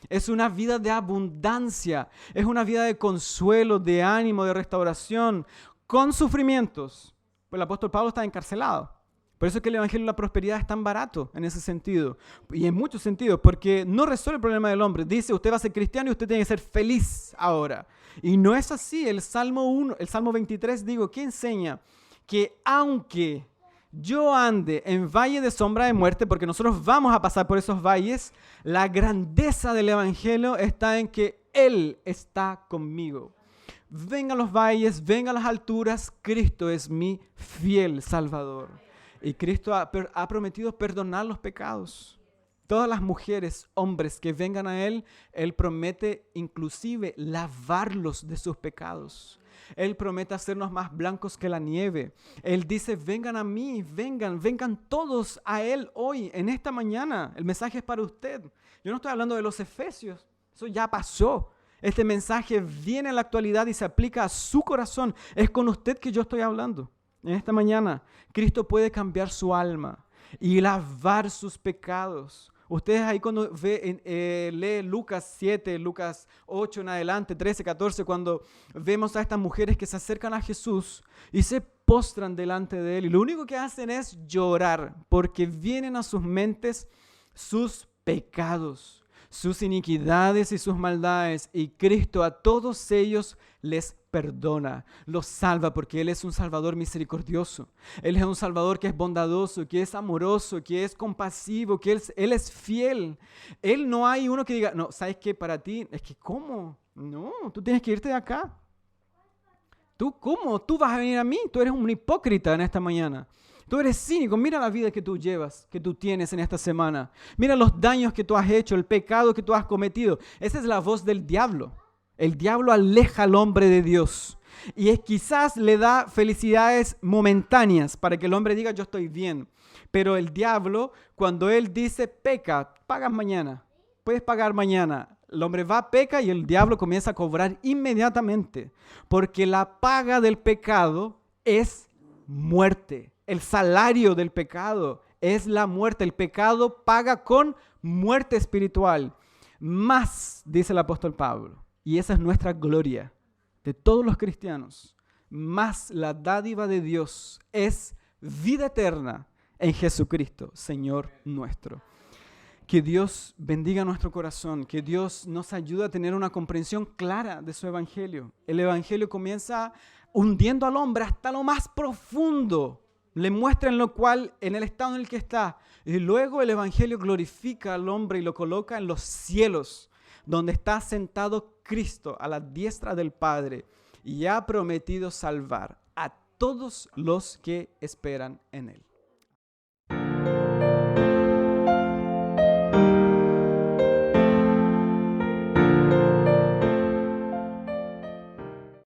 Es una vida de abundancia. Es una vida de consuelo, de ánimo, de restauración, con sufrimientos. Pues el apóstol Pablo está encarcelado. Por eso es que el evangelio de la prosperidad es tan barato en ese sentido. Y en muchos sentidos, porque no resuelve el problema del hombre. Dice, usted va a ser cristiano y usted tiene que ser feliz ahora. Y no es así. El Salmo 23, ¿qué enseña? Que aunque yo ande en valle de sombra de muerte, porque nosotros vamos a pasar por esos valles, la grandeza del evangelio está en que Él está conmigo. Vengan los valles, vengan las alturas, Cristo es mi fiel Salvador. Y Cristo ha prometido perdonar los pecados. Todas las mujeres, hombres que vengan a Él, Él promete inclusive lavarlos de sus pecados. Él promete hacernos más blancos que la nieve. Él dice, vengan a mí, vengan todos a Él hoy, en esta mañana. El mensaje es para usted. Yo no estoy hablando de los efesios, eso ya pasó. Este mensaje viene en la actualidad y se aplica a su corazón. Es con usted que yo estoy hablando. En esta mañana, Cristo puede cambiar su alma y lavar sus pecados. Ustedes ahí cuando lee Lucas 7, Lucas 8 en adelante, 13, 14, cuando vemos a estas mujeres que se acercan a Jesús y se postran delante de Él y lo único que hacen es llorar porque vienen a sus mentes sus pecados, sus iniquidades y sus maldades, y Cristo a todos ellos les perdona, los salva porque Él es un Salvador misericordioso. Él es un Salvador que es bondadoso, que es amoroso, que es compasivo, que Él es fiel. Él no hay uno que diga, no, ¿sabes qué? Para ti, es que ¿cómo? No, tú tienes que irte de acá. ¿Tú cómo? Tú vas a venir a mí. Tú eres un hipócrita en esta mañana. Tú eres cínico. Mira la vida que tú llevas, que tú tienes en esta semana. Mira los daños que tú has hecho, el pecado que tú has cometido. Esa es la voz del diablo. El diablo aleja al hombre de Dios. Y quizás le da felicidades momentáneas para que el hombre diga yo estoy bien. Pero el diablo, cuando él dice peca, pagas mañana. Puedes pagar mañana. El hombre va, peca y el diablo comienza a cobrar inmediatamente. Porque la paga del pecado es muerte. El salario del pecado es la muerte. El pecado paga con muerte espiritual. Más, dice el apóstol Pablo. Y esa es nuestra gloria de todos los cristianos. Más la dádiva de Dios es vida eterna en Jesucristo, Señor nuestro. Que Dios bendiga nuestro corazón, que Dios nos ayude a tener una comprensión clara de su evangelio. El evangelio comienza hundiendo al hombre hasta lo más profundo. Le muestra en lo cual, en el estado en el que está. Y luego el evangelio glorifica al hombre y lo coloca en los cielos, donde está sentado Cristo a la diestra del Padre y ha prometido salvar a todos los que esperan en Él.